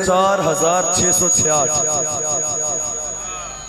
4666।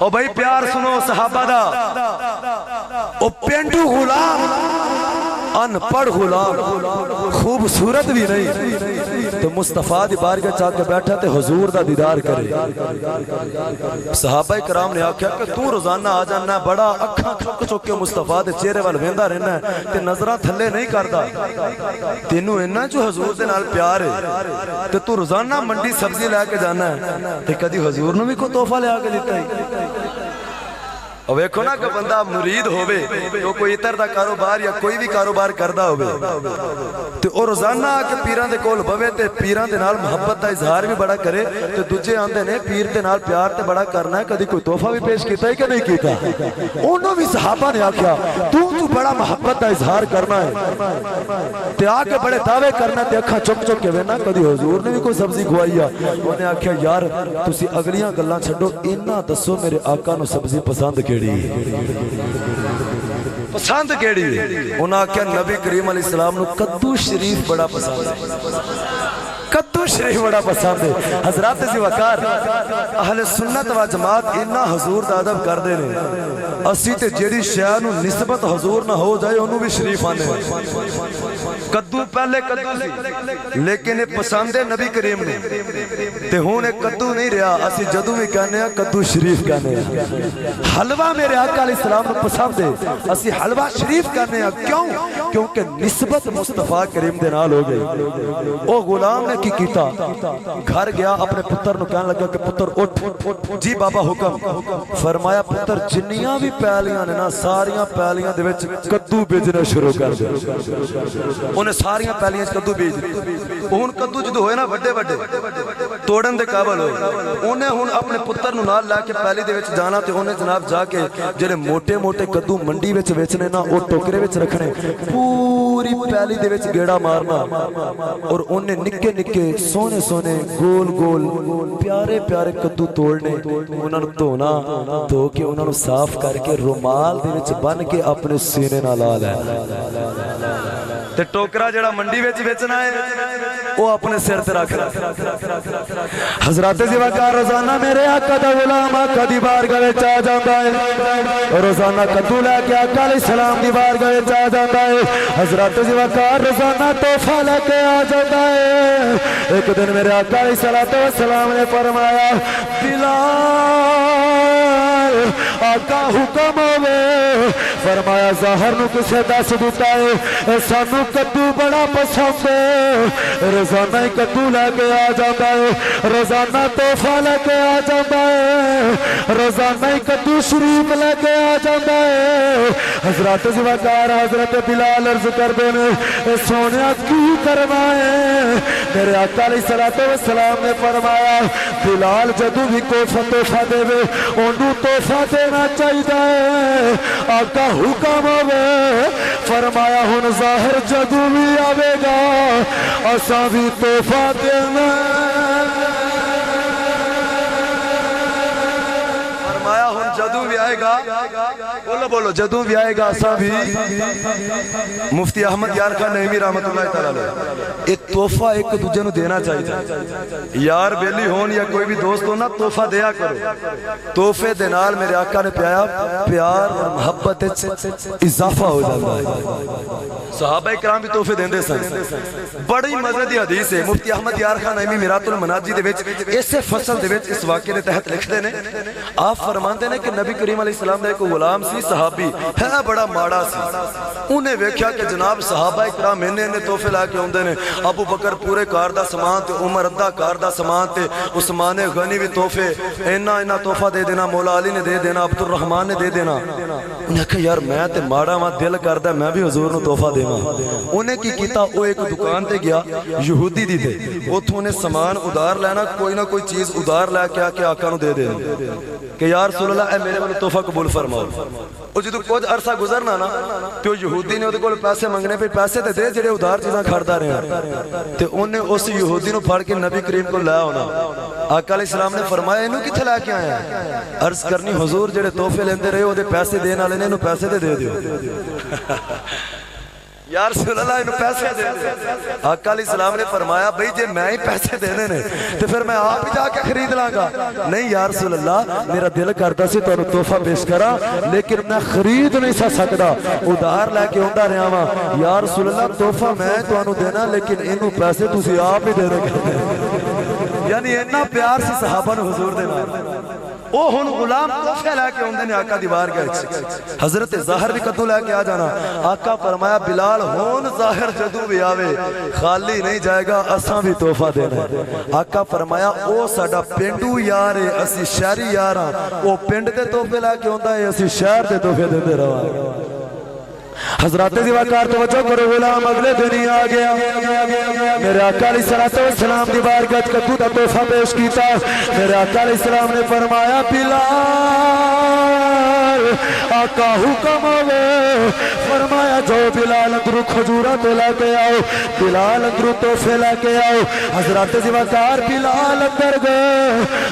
او بھائی پیار سنو صحابہ دا، او پینڈو غلام ان پڑھ غلام خوبصورت بھی نہیں تو مصطفیٰ دی بارگاہ چاہ کے بیٹھا تے حضور دا دیدار کرے۔ صحابہ کرام نے آکھیا کہ تو روزانہ آ جانا بڑا اکھاں چک چک کے مصطفیٰ دے چہرے وال ویندا رہنا ہے تے نظراں تھلے نہیں کردا، تینوں انہاں جو حضور دے نال پیار ہے تے تو روزانہ منڈی سبزی لے کے جانا ہے تے کدی حضور نوں بھی کوئی تحفہ لے کے دتا ہے؟ اور ویکھو نا کہ بندہ مرید ہوئے تو کوئی اتر دا کاروبار یا کوئی بھی کاروبار کردہ ہوئے تو او روزانہ آکے پیران دے کول بوے تے پیران دے نال محبت دا اظہار بھی بڑا کرے تو دوجے آندے نے پیر دے نال پیار تے بڑا کرنا ہے، کدی کوئی تحفہ بھی پیش کیتا ہے کہ نہیں کیتا؟ انہوں بھی صحابہ نے آکھیا تو بڑا محبت دا اظہار کرنا ہے تے آکے بڑے دعوے کرنا تے اکھاں چک چک کے وینا کدی حضور نے بھی کوئی سبزی کھوائی ہے؟ انہوں نے آکھیا یار تسی اگلیاں گلاں چھڈو انہاں دسو میرے آقا نو سبزی پسند کیڑی پسند کیڑی ہے؟ انہاں کیا نبی کریم علیہ السلام نو کدو شریف بڑا پسند ہے، کدو شریف بڑا پسند ہے۔ حضرات ذی وقار اہل سنت و جماعت انہاں حضور دا ادب کر دے نے، اسی تے جیڑی شے نو نسبت حضور نہ ہو جائے انہوں بھی شریف آنے کدو پہلے کدو سی لیکن یہ پسند ہے نبی کریم نے تے ہون ایک کدو نہیں رہا، اسی جدو بھی کہنے ہیں کدو شریف کہنے ہیں۔ حلوہ میرے آقا علیہ السلام نے پسند ہے، اسی حلوہ شریف کہنے ہیں، کیوں؟ کیونکہ نسبت مصطفیٰ کریم دے نال ہو گئی۔ او غلام نے کی کیتا، گھر گیا اپنے پتر نو کہنے لگا کہ پتر اٹھ، جی بابا حکم فرمایا پتر جنیاں بھی پیلیاں نے نا ساریاں پیلیاں دے وچ کدو بیجنا شروع کر دے۔ انہیں ساریاں پیلیاں کدو بیج دی، ہن کدو جدو ہوئے نا وڈے وڈے توڑن دے قابل ہوئے، انہیں ہن اپنے پتر نو نال لے کے پیلی دے وچ جانا تے انہیں جناب جا کے جڑے موٹے موٹے کدو منڈی وچ ویچنے نا او ٹوکرے وچ رکھنے، پوری پیلی دے وچ گیڑا مارنا اور انہیں نکے نکے سونے سونے گول گول پیارے پیارے کدو توڑنے، انہاں نو دھونا، دھو کے انہاں نو صاف کر کے رومال دے وچ بن کے اپنے سینے نال لا لے تے ٹوکرا جڑا منڈی وچ بیچنا ہے وہ اپنے سر تے رکھ حضرات ذی وقار روزانہ میرے آقا دا غلام آقا دی بارگاہ وچ آ جاندا ہے، روزانہ کدو لے کے آقا علیہ السلام دی بارگاہ وچ آ جاندا ہے، حضرات ذی وقار روزانہ تحفہ لے کے آ جاندا ہے۔ ایک دن میرے آقا علیہ السلام نے فرمایا بلال آقا حکم ہوئے، فرمایا ظاہر نو کسے دس دیتا ہے سانو کدو بڑا پسند ہے، روزانہ ہی کدو لے کے آ جاتا ہے، روزانہ تحفہ لے کے آ جاتا ہے، روزانہ ہی کدو شریف لے کے آ جاتا ہے۔ حضرات ذی وقار حضرت بلال عرض کر دینے سونیا کی کرنا ہے؟ میرے آقا علیہ السلام نے فرمایا بلال جدو بھی کوئی تحفہ دے وے انہوں تحفہ دینا چاہیے، آقا حکم ہوئے، فرمایا ہن ظاہر جدو بھی آوے گا اساں بھی تحفہ دینا، فرمایا ہن جدو بھی آئے گا، بولو بولو جدو بھی آئے گا اساں بھی۔ مفتی احمد یار خان نعیمی رحمت اللہ تعالیٰ علیہ ایک تحفہ ایک دوجے نو دینا چاہیے، یار بیلی ہون یا کوئی بھی دوست ہو نا تحفہ دیا کرو، تحفے دے نال میرے آقا نے پیار اور محبت اضافہ ہو جاتا ہے۔ صحابہ کرام بھی تحفے دیندے سن، بڑی مزے دی حدیث ہے، مفتی احمد یار خان نعیمی میرات المناجی دے وچ اسے فصل دے وچ اس واقعے دے تحت لکھدے نے، آپ فرماندے نے کہ نبی کریم علیہ السلام دا ایک غلام سی صحابی ہے بڑا ماڑا سی، انہیں ویکھیا کہ جناب صحابہ کرام انہیں تحفے لا کے ہوندے نے، ابو بکر پورے کار دا سامان تے عمر ادھا کار دا سامان تے عثمان غنی بھی تحفے اینا تحفہ دے دینا، مولا علی نے دے دینا، عبد الرحمن نے دے دینا، انہیں کہا یار میں تے ماڑا وہاں دل کردا میں بھی حضور نو تحفہ دیواں۔ انہیں کی کیتا وہ ایک دکان تے گیا یہودی دی دے اوتھوں نے سامان ادھار لینا، کوئی نہ کوئی چیز ادھار لے کے آ کے آقا نو دے دینا کہ یا رسول اللہ اے میرے والے تحفہ قبول فرماؤ۔ اور جدو کچھ عرصہ گزرنا نا تو یہودی نے وہ پیسے منگنے پہ پیسے تے دے جڑے ادھار چیزاں کھڑتا رہے تے انہیں اس یہودی نو پھڑ کے نبی کریم کو لے ہونا، آقا علیہ السلام نے فرمایا انہوں کتھے لے کے آیا؟ عرض کرنی حضور جڑے تحفے لیندے رہے وہ دے پیسے دینا لینے انہوں پیسے دے دیو۔ یا رسول اللہ انہوں پیسے دے دے۔ آقا علیہ السلام نے فرمایا بھئی جے میں ہی پیسے دینے نے تو پھر میں آپ ہی جا کے خرید لاں گا۔ نہیں یا رسول اللہ میرا دل کرتا سی تو تحفہ پیش کرا لیکن میں خرید نہیں سکتا، ادھار لے کے ہوندہ رہا ہاں۔ یا رسول اللہ تحفہ میں تو انہوں دینا لیکن انہوں پیسے تسی آپ ہی دے دے۔ یعنی اتنا پیار سی صحابہ نے حضور دے مار او ہن غلام تحفے لے کے ہوندے نے آقا دی بارگاہ۔ حضرت ظاہر بھی کدو لے کے آ جانا۔ آقا فرمایا بلال ہون ظاہر جدو بھی آوے خالی نہیں جائے گا، اساں بھی تحفہ دینا ہے۔ آقا فرمایا او ساڈا پینڈو یار ہے، اسی شہری یار ہاں، او پینڈ دے تحفے لے کے ہوندا ہے، اسی شہر دے تحفے دیندے رہواں گے۔ حضرات زیوکار توجہ کرو، غلام اگلے دن ہی آ گیا، میرے آقا علیہ السلام دی بارگاہ کدو دا تحفہ پیش کیتا۔ میرے آقا علیہ السلام نے فرمایا بلال آقا حکم ہوئے، فرمایا جو بلال اندرو کھجورہ تو لے کے آؤ، بلال اندرو تحفے لے کے آؤ۔ حضرات زیوکار بلال اندر گئے،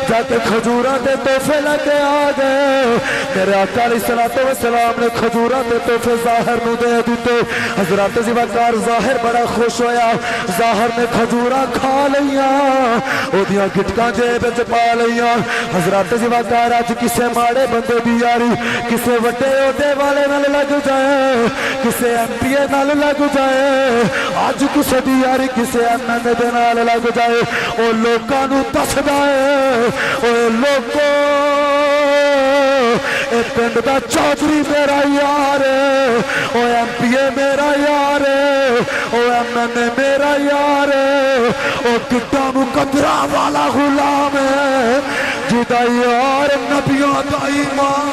جا کے کھجورہ تے تحفے لے کے آ گئے۔ میرے آقا علیہ السلام نے کھجورہ تے تحفے ظاہر نو دے دیتے۔ حضرات زیوکار ظاہر بڑا خوش ہویا، ظاہر نے کھجورہ کھا لیاں، او دیاں گٹکاں جیب وچ پا لیاں۔ حضرات زیوکار اج کسے ماڑے بندے دی یاری کسے وڈے عہدے والے نال لگ جائے، کسے ایم پی اے نال لگ جائے، اج کسے دی یاری کسے ایم این اے دے نال لگ جائے، او لوکاں نو دسدا ہے او لوکو اے پنڈ دا چودھری میرا یار ہے، او ایم پی اے میرا یار ہے، او ایم این اے میرا یار ہے، او کتا مقدرہ والا غلام ہے جدا یار نبیوں دا ایمان۔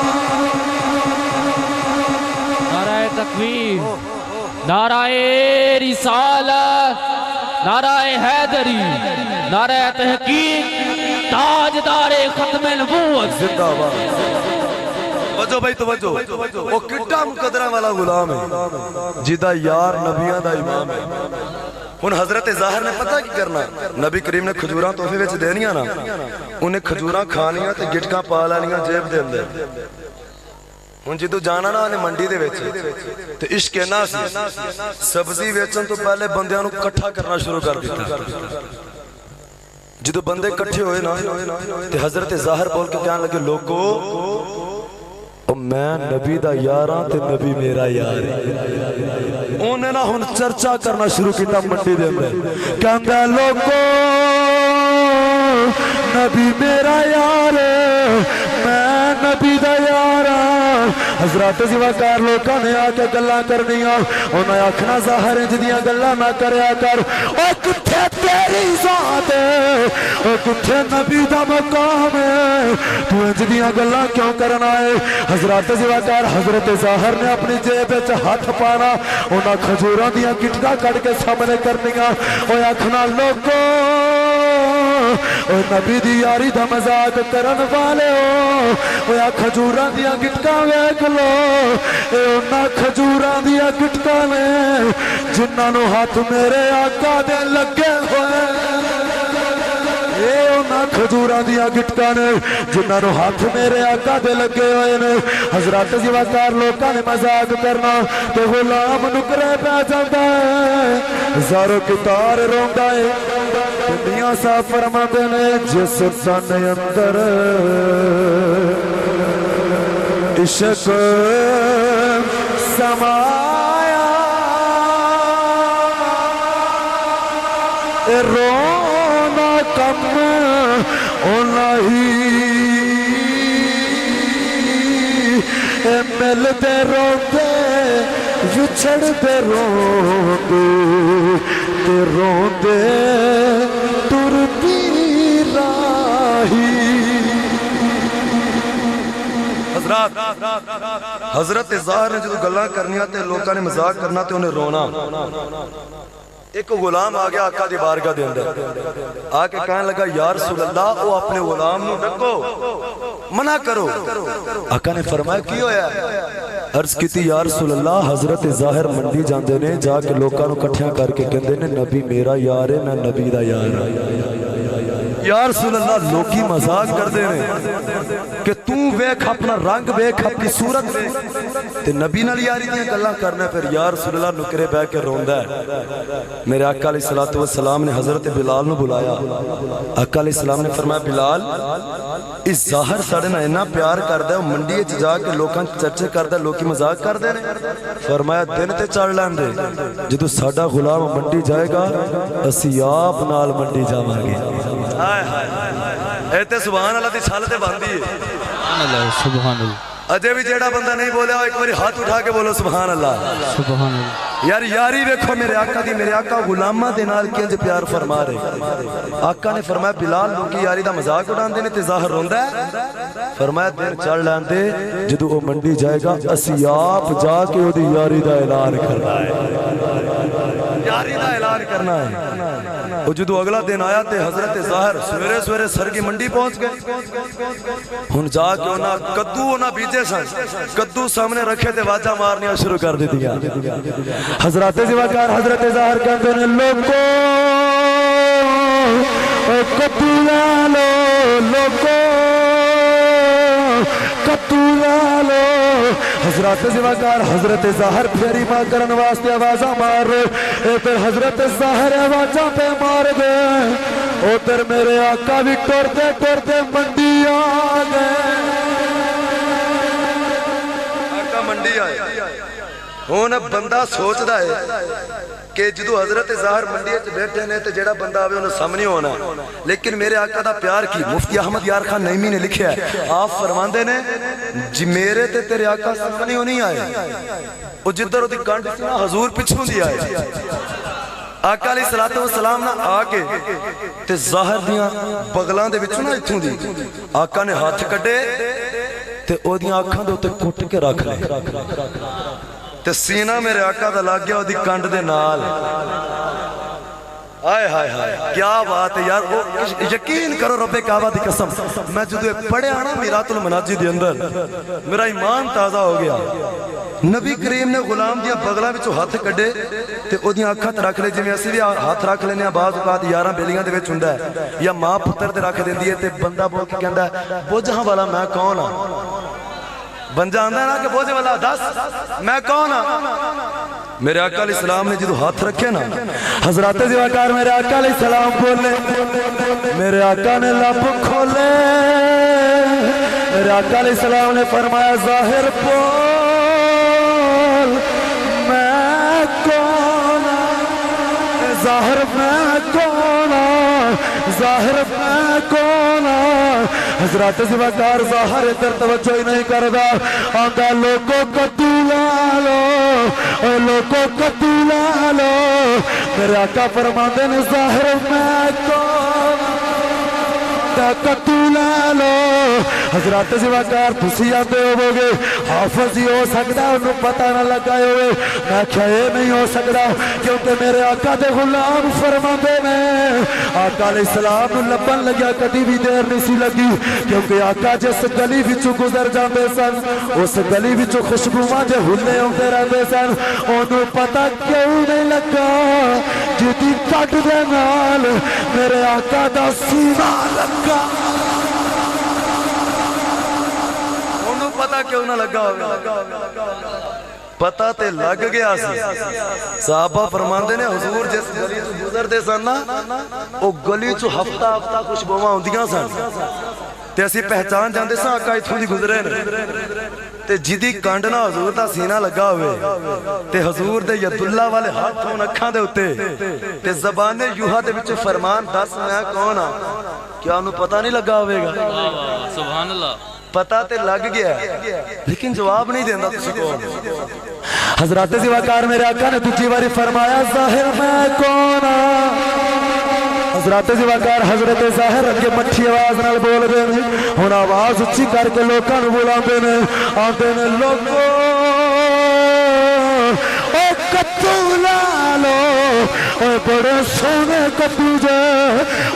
نعرہ تکبیر، نعرہ رسالت، نعرہ حیدری، نعرہ تحقیق، تاجدار ختم نبوت زندہ باد۔ توجہ بھائی توجہ، وہ کٹا مقدرہ والا غلام ہے جیدہ یار نبیان دا امام ہے۔ ان حضرت ظاہر نے پتہ کی کرنا، نبی کریم نے کھجوراں تحفے وچ دینیاں نا، انہیں کھجوراں کھانیاں تے گٹکاں پا لانیاں جیب دے اندر۔ ہن جدو جانا نا انہیں منڈی دے وچ تے عشق اینا سی، سبزی ویچن تو پہلے بندیاں نو کٹھا کرنا شروع کر دیتا۔ جدو بندے کٹھے ہوئے نا تے حضرت ظاہر بول کے کہنے لگے لوگو میں نبی دا یاراں تے نبی میرا یار ہے۔ انہیں نا ہن چرچا کرنا شروع کیتا منڈی دے میں، کہندہ لوگو نبی میرا یار ہے، میں نبی دا یار ہاں۔ حضرات زیوکار لوکاں نے آ کے گلاں کرنیاں، انہیں آکھنا ظاہر انج دیاں گلاں نہ کریا کر، او کتھے تیری ذات ہے، او کتھے نبی دا مقام ہے، تو انج دیاں گلاں کیوں کرنا ہے؟ حضرات زیوکار حضرت ظاہر نے اپنی جیب وچ ہاتھ پانا، انہاں کھجوراں دیاں گٹکاں کٹ کے سامنے کرنیاں، او آکھنا لوگو او نبی دی یاری دا مذاق کرن والے ہو، او یا کھجوراں دیاں گٹکاں ویکھ لو، اے انہاں کھجوراں دیاں گٹکاں نے جنہاں نو ہاتھ میرے آقا دے لگے ہوئے، اے انہاں کھجوراں دیاں گٹکاں نے جنہاں نو ہاتھ میرے آقا دے لگے ہوئے نے۔ حضرات زیوکار لوکاں نے مذاق کرنا تو غلام نکرے پہ جاندا ہے، زارو کتار روندا ہے۔ میاں صاحب فرماتے نے جس تن اندر عشق سمایا رونا کم ہونا ہی ملتے روتے وچھڑتے روندے تے روندے ترتی راہی۔ حضرت ظاہر نے جدو گلاں کرنیاں تے لوکاں نے مذاق کرنا تے انہیں رونا۔ ایک غلام آ گیا آقا دی بارگاہ دے اندر، آ کے کہنے لگا یا رسول اللہ او اپنے غلام نو ڈکو، منع کرو۔ آقا نے فرمایا کی ہویا ہے؟ عرض کیتی یا رسول اللہ حضرت ظاہر منڈی جاندے نے، جا کے لوکاں نو کٹھیاں کر کے کہندے نے نبی میرا یار ہے، میں نبی دا یار ہاں۔ یا رسول اللہ لوکی مذاق کردے نے کہ تو ویکھ اپنا رنگ ویکھ اپنی صورت ویکھ تے نبی نال یاری دیاں گلاں کرنا پھر یا رسول اللہ نکرے بہ کے روندا ہے۔ میرے آقا علیہ الصلوۃ والسلام نے حضرت بلال نو بلایا۔ آقا علیہ السلام نے فرمایا بلال اس ظاہر ساڑے نہ اتنا پیار کردا ہے منڈی وچ جا کے لوکاں چرچے کردا لوکی مذاق کردے نے۔ فرمایا دن تے چڑھ لین دے جدوں ساڈا غلام منڈی جائے گا اسی آپ نال منڈی جاواں گے۔ ہائے ہائے اے تے سبحان اللہ دی چھل تے بندی ہے۔ سبحان اللہ سبحان اللہ۔ اجے بھی جیڑا بندہ نہیں بولیا ایک باری ہاتھ اٹھا کے بولو سبحان اللہ۔ سبحان اللہ۔ یار یاری ویکھو میرے آقا دی، میرے آقا غلاماں دے نال کنج پیار فرما رہے۔ آقا نے فرمایا بلال لوکی یاری دا مذاق اڑاندے نے تے ظاہر روندا ہے۔ فرمایا دن چڑھ لین دے جدوں او منڈی جائے گا اسی آپ جا کے او دی یاری دا اعلان کرنا ہے، یاری دا اعلان کرنا ہے۔ او جدوں اگلا دن آیا تے حضرت ظاہر سویرے سویرے سرگی منڈی پہنچ گئے۔ ہن جا کے انہاں کدو انہاں بیجے سن، کدو سامنے رکھے تے واجہ مارنیاں شروع کر دتیاں۔ حضرات زیواکار حضرت ظاہر کہتے ہیں لوگو کدو لا لو، لوگو کدو لا لو۔ حضرات زیواکار حضرت ظاہر پھیری ماں کرن واسطے آوازاں مار رہے، ادھر حضرت ظاہر آوازاں پہ مار گئے، ادھر میرے آقا بھی ٹرتے ٹرتے منڈی آ گئے۔ آقا منڈی آئے ہون بندہ سوچدا ہے کہ جدو حضرت ظاہر منڈی وچ بیٹھے نے تے جیڑا بندہ آوے انہوں سامنے ہونا، لیکن میرے آقا دا پیار کی مفتی احمد یار خان نعیمی نے لکھیا ہے۔ آپ فرماندے نے جی میرے تے تیرے آقا سامنے ہو نہیں آئے، او جدھر او دی کنڈ سی نا حضور پچھوں دی آئے۔ آقا علیہ الصلوۃ والسلام نہ آ کے تے ظاہر دیاں بغلاں دے وچوں نہ اتھوں دی آقا نے ہاتھ کڈے تے او دیاں اکھاں دے اوتے کٹ کے رکھ لے تے سینہ میرے آقا دا لگ گیا او دی کنڈ دے نال۔ آئے ہائے ہائے کیا بات ہے یار، یقین کرو رب کعبہ دی قسم میں جدو پڑھیا نا میرات المناجی دے اندر میرا ایمان تازہ ہو گیا۔ نبی کریم نے غلام دیاں بغلاں وچوں ہاتھ کڈے تے او دیاں اکھاں تے رکھ لے، جویں اسی بھی ہاتھ رکھ لینے بعض اوقات یاراں بیلیاں دے وچ ہوندا ہے، یا ماں پتر تے رکھ دیندی ہے تے بندہ بول کے کہندا ہے بوجھاں والا میں کون ہاں؟ بندہ آندا ہے نا کہ بوجھے والا دس میں کون ہاں؟ میرے آقا علیہ السلام نے جدو ہاتھ رکھے نا حضرات زیواکار میرے آقا علیہ السلام بولے، میرے آقا نے لب کھولے، میرے آقا علیہ السلام نے فرمایا ظاہر بول میں کون ہاں؟ ظاہر میں کون ہاں؟ ظاہر میں کون ہاں؟ حضرات زیواکار ظاہر ادھر توجہ ہی نہیں کردا، آندا لوگو کدو لا لو، اے لوگو کدو لا لو۔ میرے آقا فرماندے نے ظاہر میں کون کدو لا لو۔ حضرات زیواکار تسی آندے ہوو گے حافظ ہی ہو سکدا انہوں پتہ نہ لگا ہوئے، میں کیا یہ نہیں ہو سکدا کیونکہ میرے آقا دے غلام فرماندے نے آقا علیہ السلام لبن لگیا کدی بھی دیر نہیں سی لگی، کیونکہ آقا جس گلی وچوں گزر جاندے سن اس گلی وچوں خوشبوواں جے ہلے آندے رہندے سن، انہوں پتہ کیوں نہیں لگا جدی کٹ دے نال میرے آقا دا سینہ لگا۔ انہوں پتہ کیوں نہ لگا ہوگا، پتہ تے لگ گیا سی۔ صحابہ فرماندے نے حضور جس گلی تو گزر دے سن نا او گلی چو ہفتہ ہفتہ خوشبوواں ہوندیاں سن تے اسی پہچان جاندے سن آقا ایتھوں دی گزرے نے تے جدی کنڈ نہ حضور دا سینہ لگا ہوئے تے حضور دے ید اللہ والے ہاتھ ہون اکھاں دے اتے تے زبان یوحا دے وچ فرمان دس میں کون ہاں؟ کیا انہوں پتہ نہیں لگا ہوئے گا؟ سبحان اللہ۔ پتہ تے لگ گیا لیکن جواب نہیں دیندہ تسی کون؟ حضرات زیواکار میرے آقا نے دوسری باری فرمایا ظاہر میں کون ہاں؟ حضرات زیواکار حضرت ظاہر اگے مٹھی آواز نال بول دے نے، ہن آواز اچھی کر کے لوکاں نوں بلاندے نے، آندے نے لوگو او کدو لا لو، او بڑے سونے کدو جے،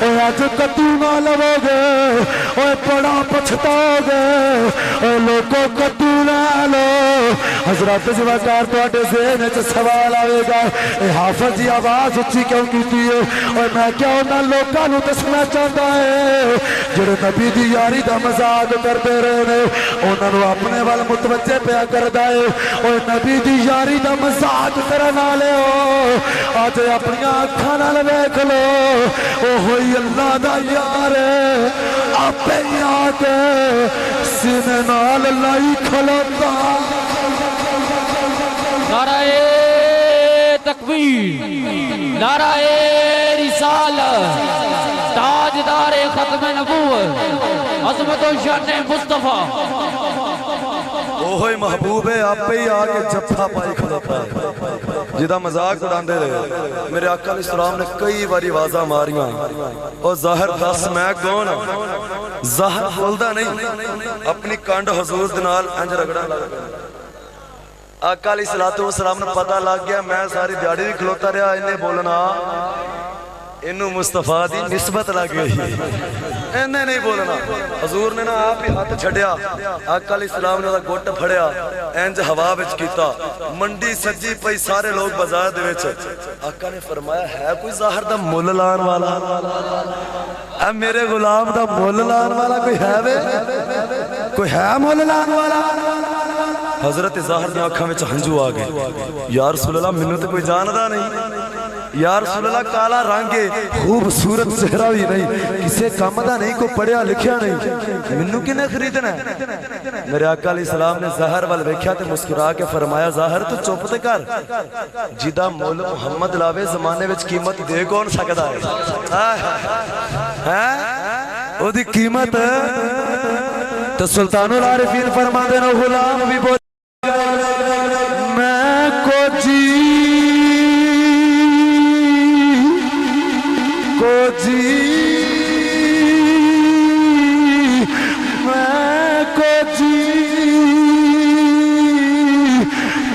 او اج کدو نہ لو گے او بڑا پچھتاؤ گے، او لوگو کدو لا لو۔ حضرت زواکار تواڈے ذہن وچ سوال آئے گا اے حافظ جی آواز اچھی کیوں کیتی ہے اور میں کیا انہاں لوکاں نوں دسنا چاہتا ہے جڑے نبی دی یاری دا مذاق کردے رہے نے انہاں نوں اپنے ول متوجہ پیا کردا ہے اور نبی دی یاری دا مذاق کرن والے ہو اج اپنی اکھاں نال ویکھ لو او ہوئی اللہ دا یار آپے آ کے سینے نال لائی کھلوتا نعرہ تکبیر، نعرہ رسالت، تاجدار ختم نبوت، عظمت و شان مصطفیٰ اوہی محبوب ہے آپ ہی آکے جفا پائی کھلوتا ہے جدہ مذاق اڑاندے رہے میرے آقا علیہ السلام نے کئی باری واضح ماریاں اور ظاہر دس میں کون ظاہر کھولدا نہیں اپنی کانڈ حضور دنال انج رگڑا لگا آقا علیہ السلام نے پتہ لگ گیا میں ساری دیاڑی بھی کھلوتا رہا انہیں بولنا انہوں مصطفیٰ دی نسبت لگ گئی انہیں نہیں بولنا حضور نے نا آپ ہی ہاتھ چھڑیا آقا علیہ السلام نے گوٹ پھڑیا اینج ہوا بچ کیتا منڈی سجی پئی سارے لوگ بازار دے وچ آقا نے فرمایا ہے کوئی ظاہر دا مول لان والا اے میرے غلام دا مول لان والا کوئی ہے وے کوئی ہے مول لان والا حضرت ظاہر دی آنکھاں وچ ہنجو آ گئے یا رسول اللہ منوں تے کوئی جاندا نہیں یا رسول اللہ کالا رنگے خوبصورت چہرہ بھی نہیں کسے کام دا نہیں کو پڑھیا لکھیا نہیں منوں کنے خریدنا ہے میرے آقا علیہ السلام نے ظاہر وال ویکھیا تے مسکرا کے فرمایا ظاہر تو چپ تے کر جدا مول محمد لاوے زمانے وچ قیمت دے کون سکدا ہے او دی قیمت تو سلطان العارفین فرما دینا غلام بھی بول میں کو جی میں کو جی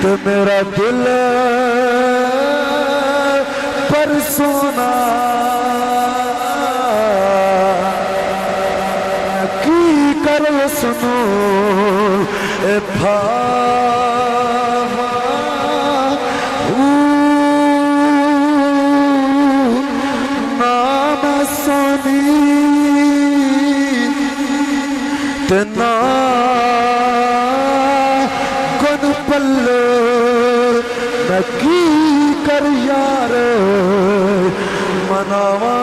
تو میرا دل پر سونا کی کر سنو اے تنا گن پلے میں کی کر یار مناوا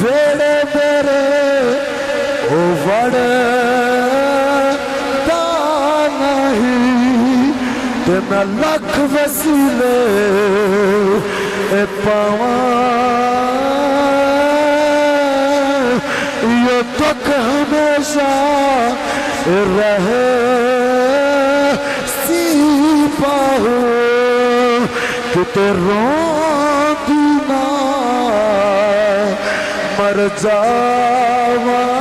ویڑے میرے او وڑے دا نہیں تے میں لکھ وسیلے اے پاواں یہ دکھ ہمیشہ رہے سی پاہو کتے روندی نہ مر جاواں